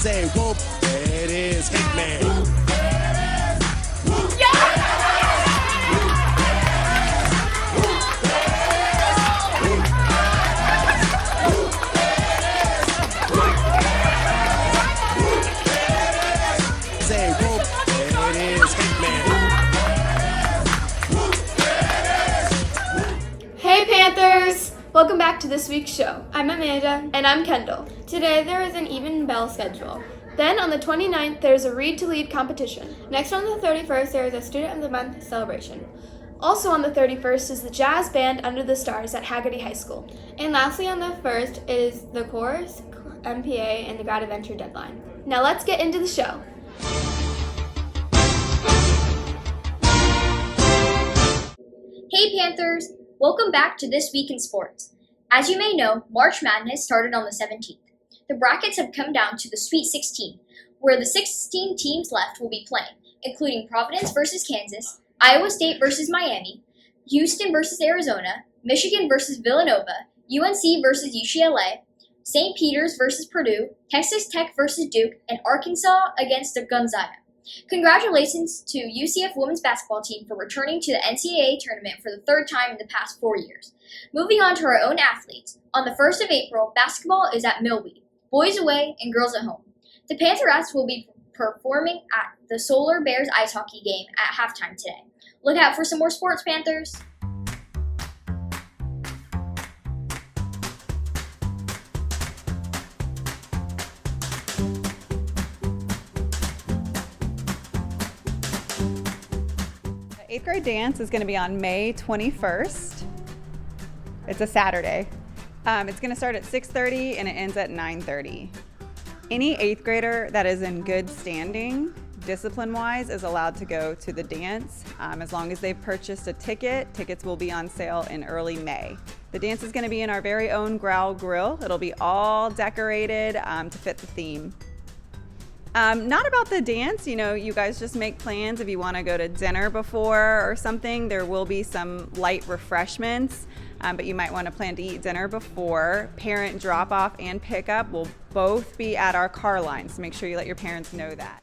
Say whoop, there it is, Hitman. Say whoop, there it is, Hitman. Hey Panthers! Welcome back to this week's show. I'm Amanda. And I'm Kendall. Today there is an even bell schedule. Then on the 29th there's a read to lead competition. Next on the 31st there is a Student of the Month celebration. Also on the 31st is the Jazz Band Under the Stars at Haggerty High School. And lastly on the 1st is the Chorus, MPA, and the Grad Adventure deadline. Now let's get into the show. Hey Panthers! Welcome back to This Week in Sports. As you may know, March Madness started on the 17th. The brackets have come down to the Sweet 16, where the 16 teams left will be playing, including Providence versus Kansas, Iowa State versus Miami, Houston versus Arizona, Michigan versus Villanova, UNC versus UCLA, St. Peter's versus Purdue, Texas Tech versus Duke, and Arkansas against the Gonzaga. Congratulations to UCF women's basketball team for returning to the NCAA tournament for the third time in the past 4 years. Moving on to our own athletes, on the 1st of April, basketball is at Millweed, boys away and girls at home. The Pantherettes will be performing at the Solar Bears ice hockey game at halftime today. Look out for some more sports, Panthers! Eighth grade dance is going to be on May 21st. It's a Saturday. It's going to start at 6:30 and it ends at 9:30. Any eighth grader that is in good standing, discipline-wise, is allowed to go to the dance as long as they've purchased a ticket. Tickets will be on sale in early May. The dance is going to be in our very own Growl Grill. It'll be all decorated to fit the theme. Not about the dance, you guys just make plans if you want to go to dinner before or something. There will be some light refreshments, but you might want to plan to eat dinner before. Parent drop-off and pickup will both be at our car line, so make sure you let your parents know that.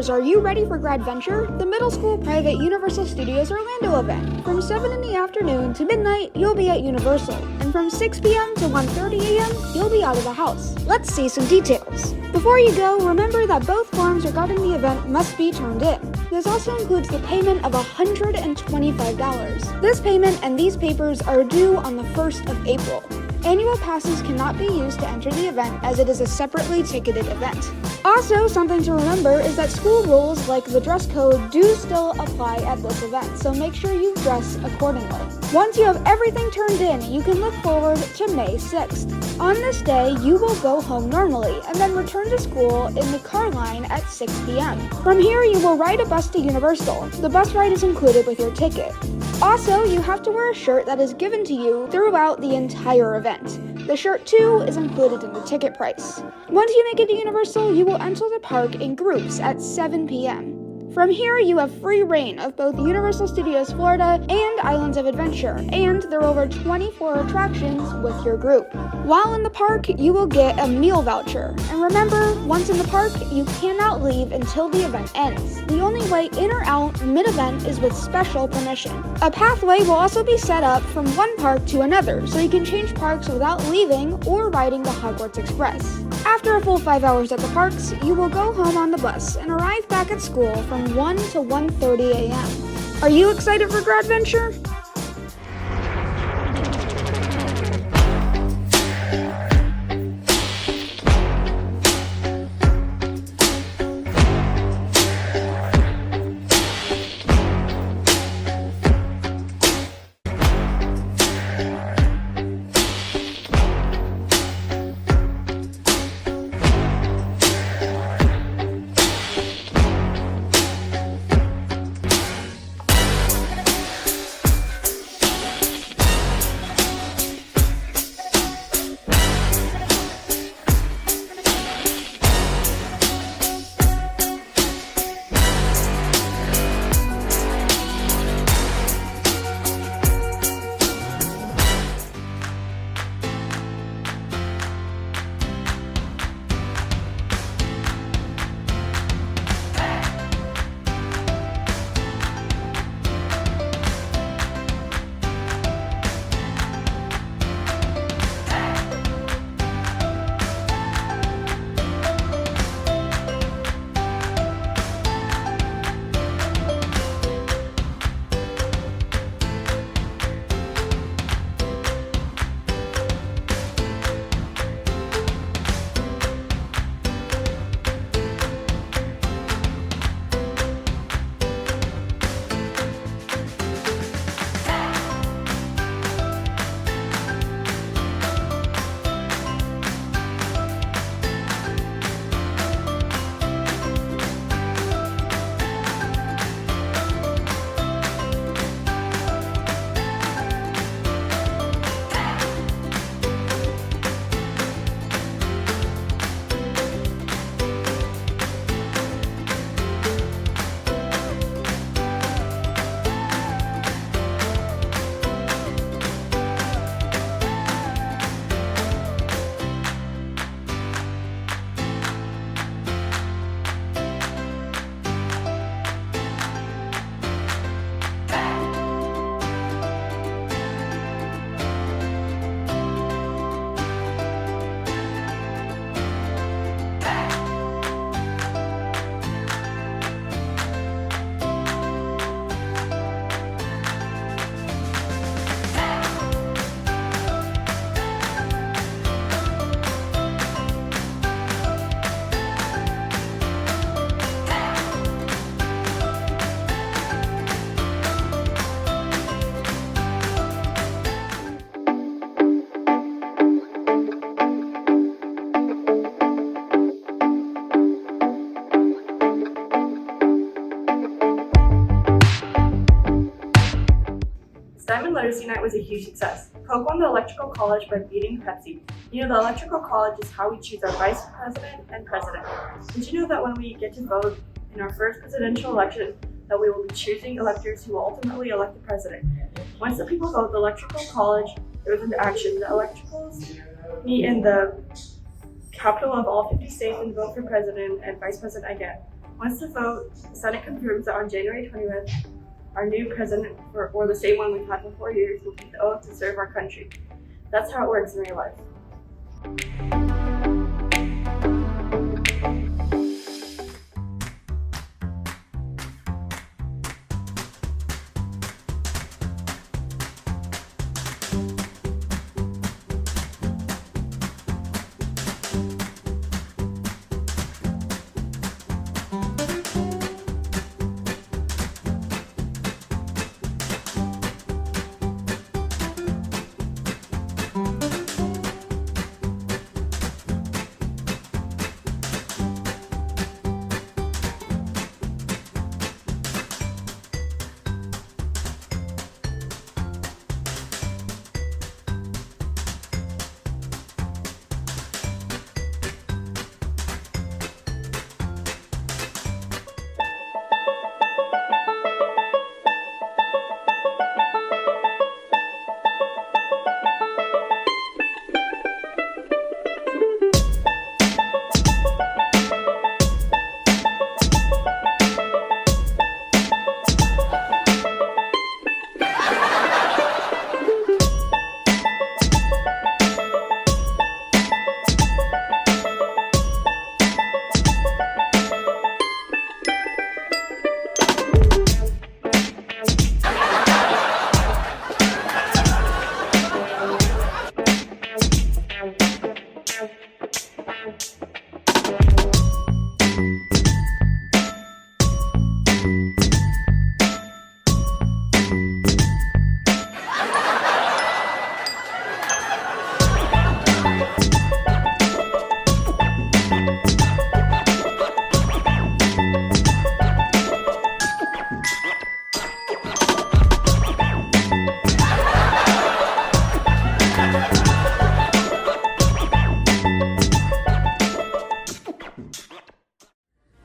Are you ready for Gradventure? The middle school private Universal Studios Orlando event. From 7 in the afternoon to midnight, you'll be at Universal. And from 6 p.m. to 1:30 a.m., you'll be out of the house. Let's see some details. Before you go, remember that both forms regarding the event must be turned in. This also includes the payment of $125. This payment and these papers are due on the 1st of April. Annual passes cannot be used to enter the event as it is a separately ticketed event. Also, something to remember is that school rules like the dress code do still apply at this event, so make sure you dress accordingly. Once you have everything turned in, you can look forward to May 6th. On this day, you will go home normally and then return to school in the car line at 6 p.m. From here, you will ride a bus to Universal. The bus ride is included with your ticket. Also, you have to wear a shirt that is given to you throughout the entire event. The shirt, too, is included in the ticket price. Once you make it to Universal, you will enter the park in groups at 7 p.m. From here, you have free reign of both Universal Studios Florida and Islands of Adventure, and there are over 24 attractions with your group. While in the park, you will get a meal voucher. And remember, once in the park, you cannot leave until the event ends. The only way in or out mid-event is with special permission. A pathway will also be set up from one park to another, so you can change parks without leaving or riding the Hogwarts Express. After a full 5 hours at the parks, you will go home on the bus and arrive back at school from 1 to 1:30 a.m. Are you excited for Gradventure? Literacy Night was a huge success. Coke won the Electoral College by beating Pepsi. You know, the Electoral College is how we choose our vice president and president. Did you know that when we get to vote in our first presidential election, that we will be choosing electors who will ultimately elect the president? Once the people vote, the Electoral College goes into action. The electorals meet in the capital of all 50 states and vote for president and vice president again. Once the vote, the Senate confirms that on January 20th, our new president, or the same one we've had for 4 years, will take the oath to serve our country. That's how it works in real life.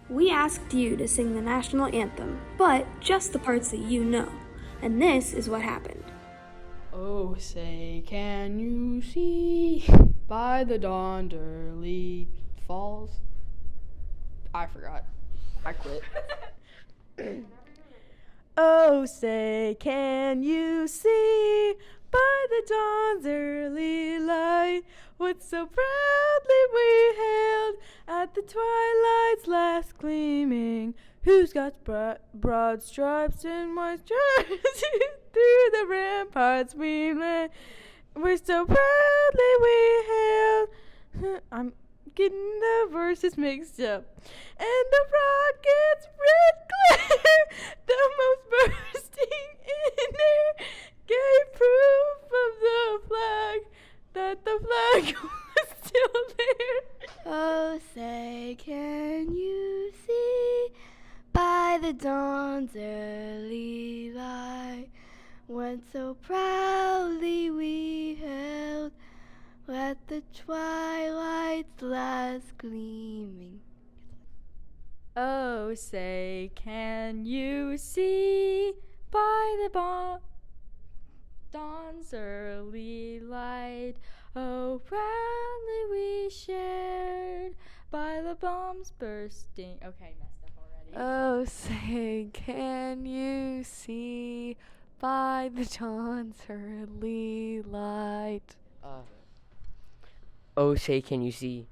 We asked you to sing the national anthem, but just the parts that you know. And this is what happened. Oh, say, can you see by the dawn's early falls? I forgot. I quit. Oh, say, can you see by the dawn's early light what so proudly we hailed at the twilight's last gleaming? Who's got broad stripes and white stripes through the ramparts we led? We're so proudly we hailed. I'm getting the verses mixed up. And the rocket's red glare, the most bursting in air, gave proof of the flag, that the flag was still there. Oh, say, can you see by the dawn's early light when so proudly we held at the twilight's last gleaming? Oh, say, can you see by the dawn's early light, oh, proudly we shared by the bombs bursting. Okay, messed up already. Oh, say, can you see by the dawn's early light? Oh, say, can you see?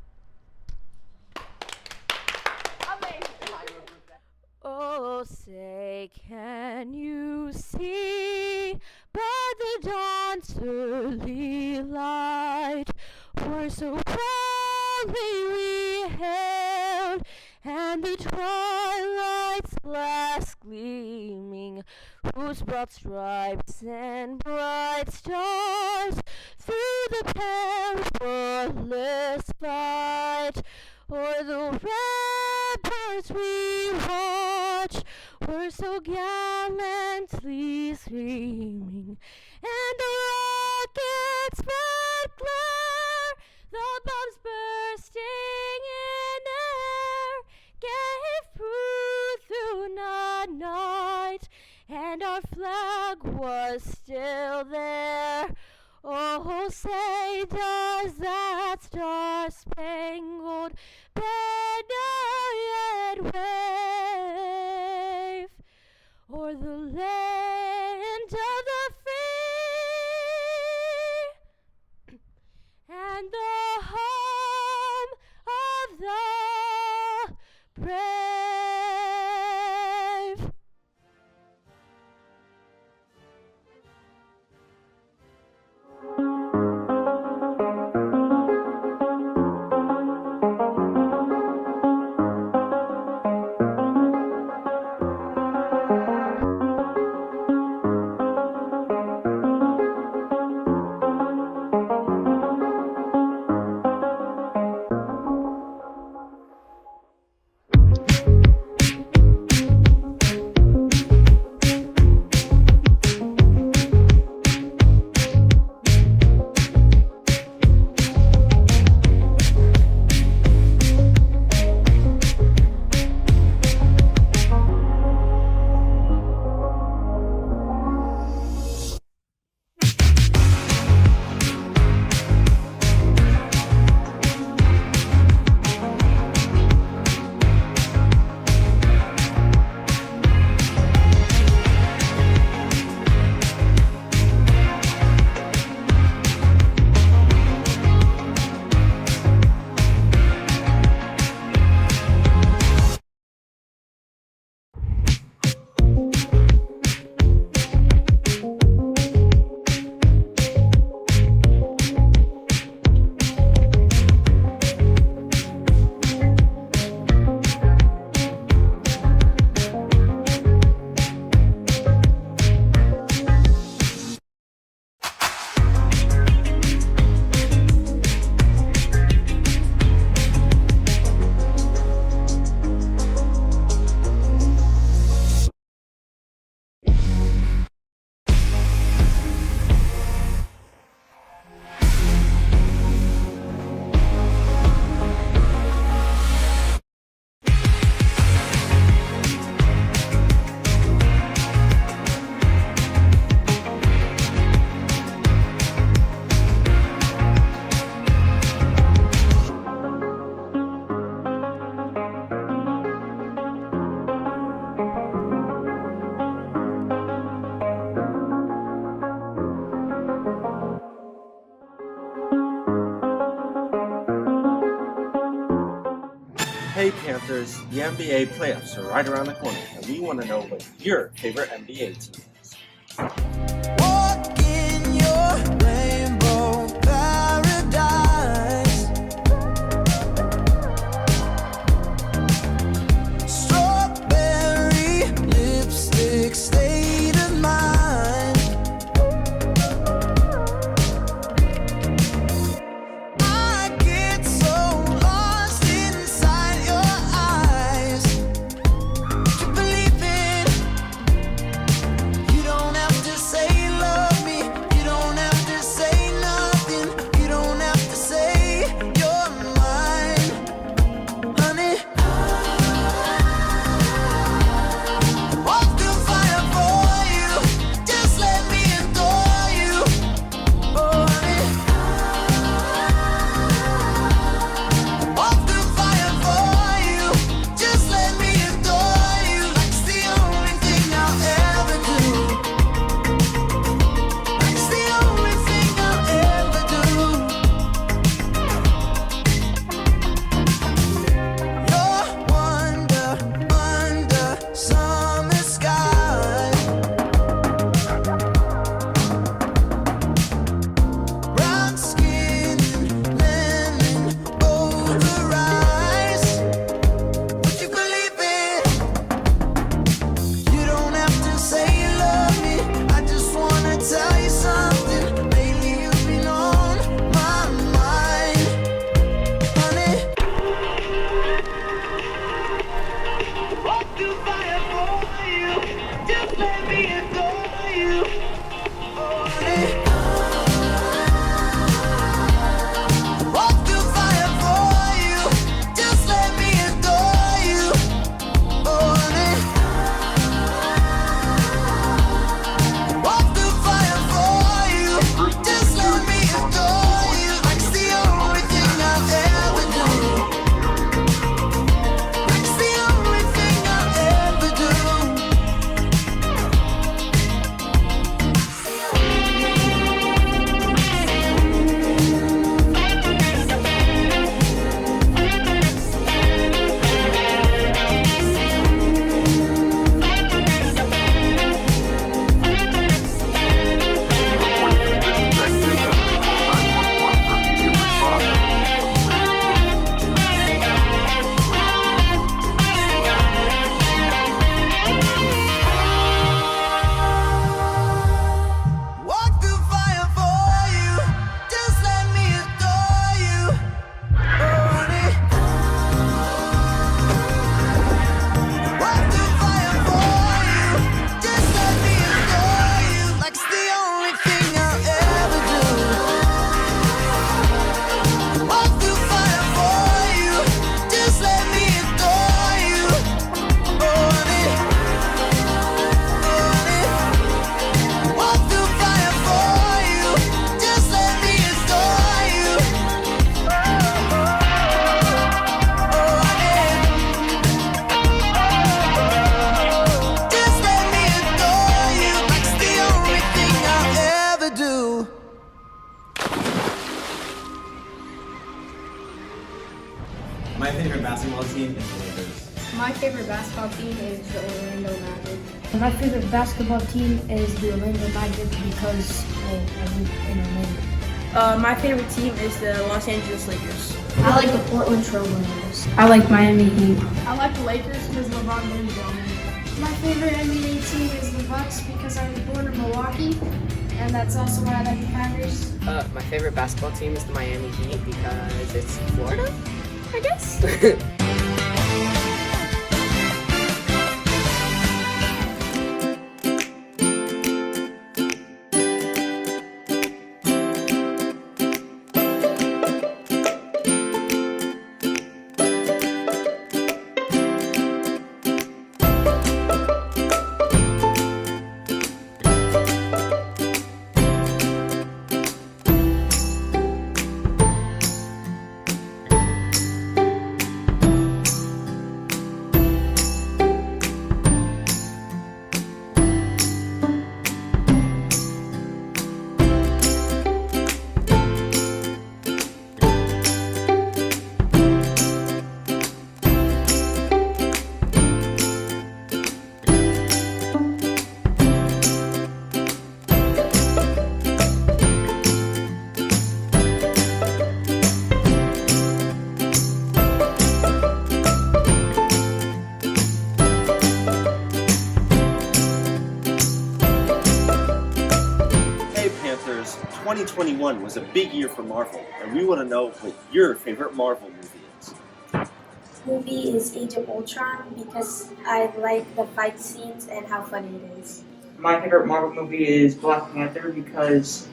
Oh, say, can you see by the dawn's early light where so proudly we hailed, and the twilight's last gleaming, whose broad stripes and bright stars through the perilous fight o'er the ramparts we watch were so gallantly streaming, and the rockets spread glare. The bombs bursting in air gave proof through the night, and our flag was still there. Oh, say does that star-spangled banner yet wave o'er the land of the free and the home of the brave? Hey Panthers, the NBA playoffs are right around the corner, and we want to know what your favorite NBA team is. Walk in your rainbow paradise. Strawberry lipstick state of mind. I get so lost inside your eyes. To believe it, you don't have to say My favorite basketball team is the Lakers. My favorite basketball team is the Orlando Magic. My favorite basketball team is the Orlando Magic because I live in Orlando. My favorite team is the Los Angeles Lakers. I like the Portland Trailblazers. I like Miami Heat. I like the Lakers because LeBron James is on it. My favorite NBA team is the Bucks because I was born in Milwaukee, and that's also why I like the Packers. My favorite basketball team is the Miami Heat because it's Florida, I guess. Hey Panthers, 2021 was a big year for Marvel, and we want to know what your favorite Marvel movie is. Movie is Age of Ultron because I like the fight scenes and how funny it is. My favorite Marvel movie is Black Panther because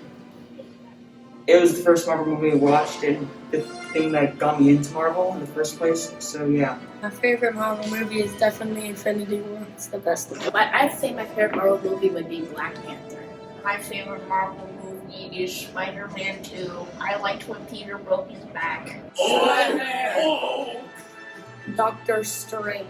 it was the first Marvel movie I watched and the thing that got me into Marvel in the first place, so yeah. My favorite Marvel movie is definitely Infinity War. It's the best one. I'd say my favorite Marvel movie would be Black Panther. My favorite Marvel movie is Spider-Man 2. I liked when Peter broke his back. Doctor Strange.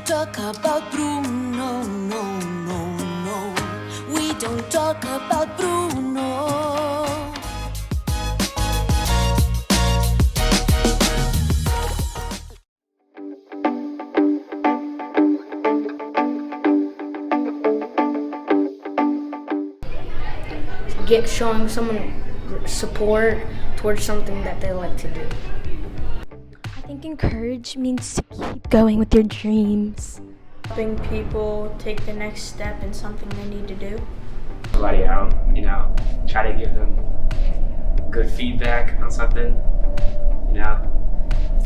talk about Bruno, no, no, no. We don't talk about Bruno. Showing someone support towards something that they like to do. I think encourage means to keep going with your dreams. Helping people take the next step in something they need to do. Somebody out, try to give them good feedback on something,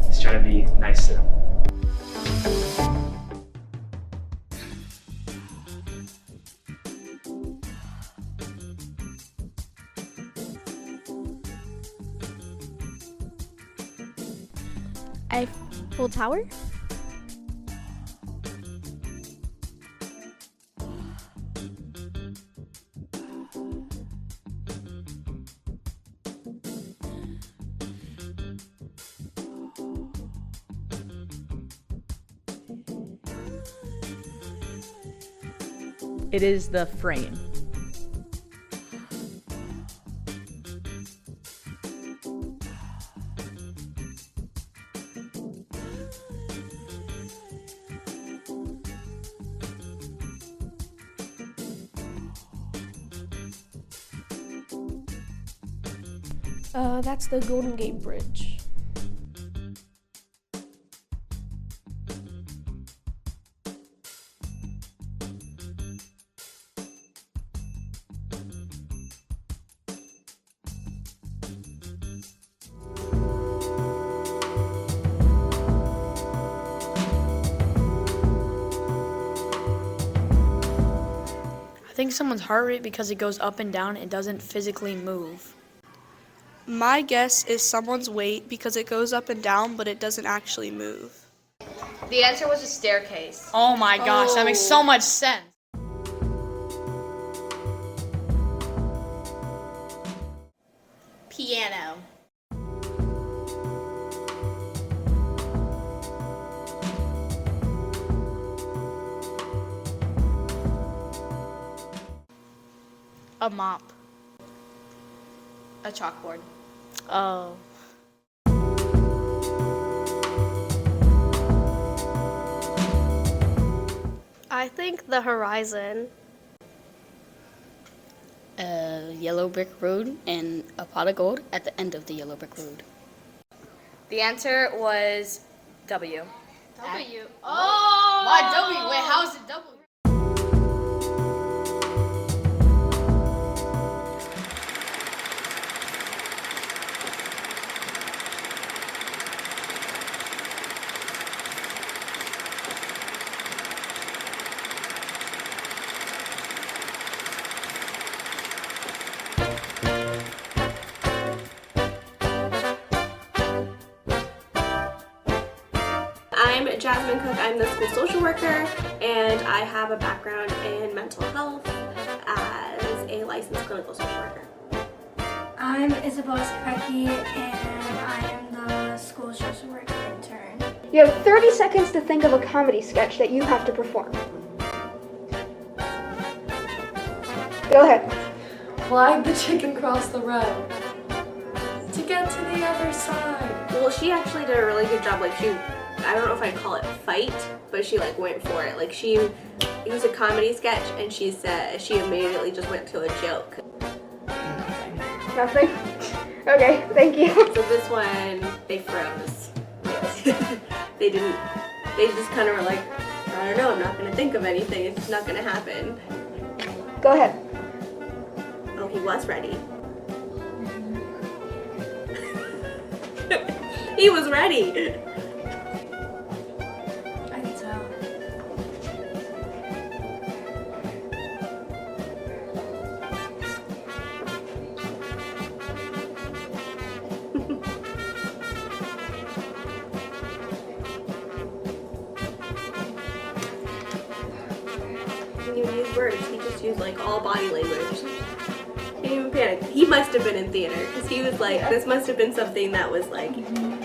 just try to be nice to them. Eiffel Tower? It is the frame. That's the Golden Gate Bridge. I think someone's heart rate because it goes up and down, it doesn't physically move. My guess is someone's weight because it goes up and down, but it doesn't actually move. The answer was a staircase. Oh my gosh, that makes so much sense. Piano. A mop. A chalkboard. Oh. I think the horizon. A yellow brick road and a pot of gold at the end of the yellow brick road. The answer was W. W. Oh! Why W? Wait, how is it W? I'm Jasmine Cook. I'm the school social worker, and I have a background in mental health as a licensed clinical social worker. I'm Isabella Skapecki, and I am the school social work intern. You have 30 seconds to think of a comedy sketch that you have to perform. Go ahead. Flying the chicken across the road to get to the other side. Well, she actually did a really good job. I don't know if I'd call it fight, but she went for it. It was a comedy sketch, and she said she immediately just went to a joke. Nothing? Okay, thank you. So this one, they froze. They just kind of were like, I don't know, I'm not going to think of anything, it's not going to happen. Go ahead. Oh, he was ready. He was ready. I can tell. When you use words, he just used all body language. He didn't even panic. He must have been in theater because he was like, this must have been something that was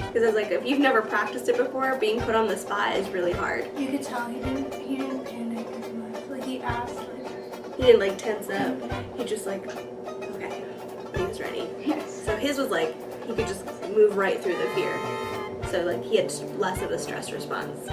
because I was like, if you've never practiced it before, being put on the spot is really hard. You could tell he didn't panic as much. He asked. He didn't tense up. He just okay. He was ready. Yes. So his was he could just move right through the fear. So he had less of a stress response.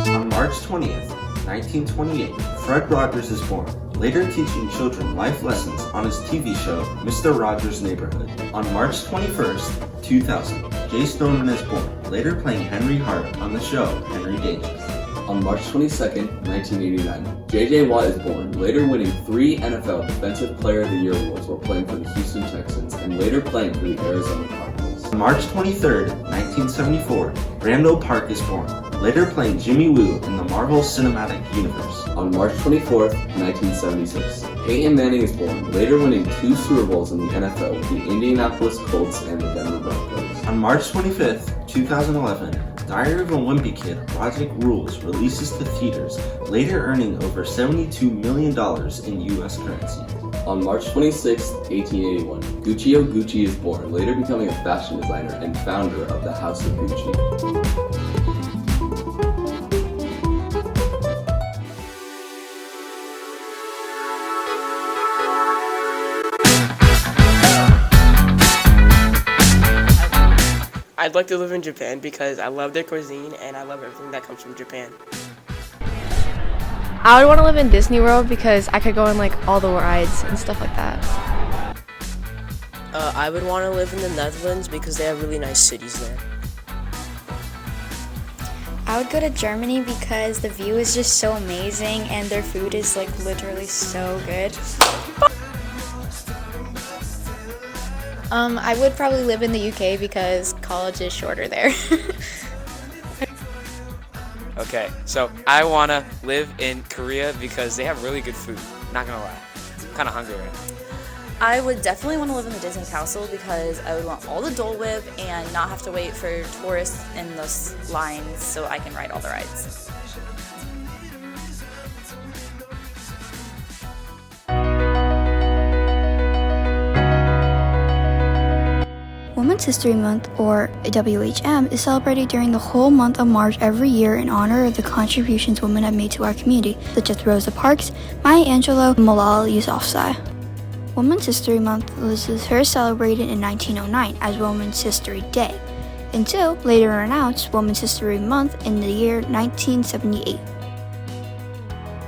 On March 20th, 1928, Fred Rogers is born, later teaching children life lessons on his TV show, Mr. Rogers' Neighborhood. On March 21st, 2000, Jay Stoneman is born, later playing Henry Hart on the show Henry Dangerous. On March 22nd, 1989, J.J. Watt is born, later winning 3 NFL Defensive Player of the Year awards while playing for the Houston Texans, and later playing for the Arizona Cardinals. On March 23rd, 1974, Randall Park is born, later playing Jimmy Woo in the Marvel Cinematic Universe. On March 24th, 1976, Peyton Manning is born, later winning 2 Super Bowls in the NFL with the Indianapolis Colts and the Denver Broncos. On March 25th, 2011, Diary of a Wimpy Kid, Project Rules releases to theaters, later earning over $72 million in US currency. On March 26, 1881, Guccio Gucci is born, later becoming a fashion designer and founder of the House of Gucci. I'd like to live in Japan because I love their cuisine and I love everything that comes from Japan. I would want to live in Disney World because I could go on like all the rides and stuff like that. I would want to live in the Netherlands because they have really nice cities there. I would go to Germany because the view is just so amazing and their food is like literally so good. I would probably live in the UK because college is shorter there. Okay, so I want to live in Korea because they have really good food. Not gonna lie, I'm kind of hungry right now. I would definitely want to live in the Disney Castle because I would want all the Dole Whip and not have to wait for tourists in those lines so I can ride all the rides. Women's History Month, or WHM, is celebrated during the whole month of March every year in honor of the contributions women have made to our community, such as Rosa Parks, Maya Angelou, and Malala Yousafzai. Women's History Month was first celebrated in 1909 as Women's History Day, until later announced Women's History Month in the year 1978.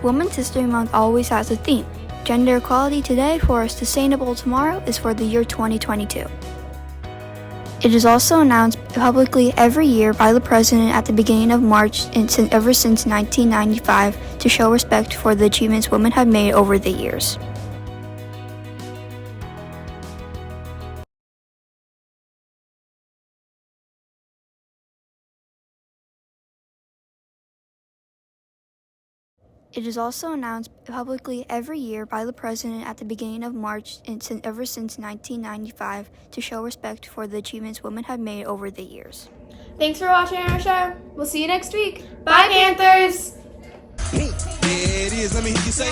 Women's History Month always has a theme. Gender equality today for a sustainable tomorrow is for the year 2022. It is also announced publicly every year by the President at the beginning of March ever since 1995 to show respect for the achievements women have made over the years. It is also announced publicly every year by the President at the beginning of March ever since 1995 to show respect for the achievements women have made over the years. Thanks for watching our show. We'll see you next week. Bye, Panthers! There it is. Let me hear you say,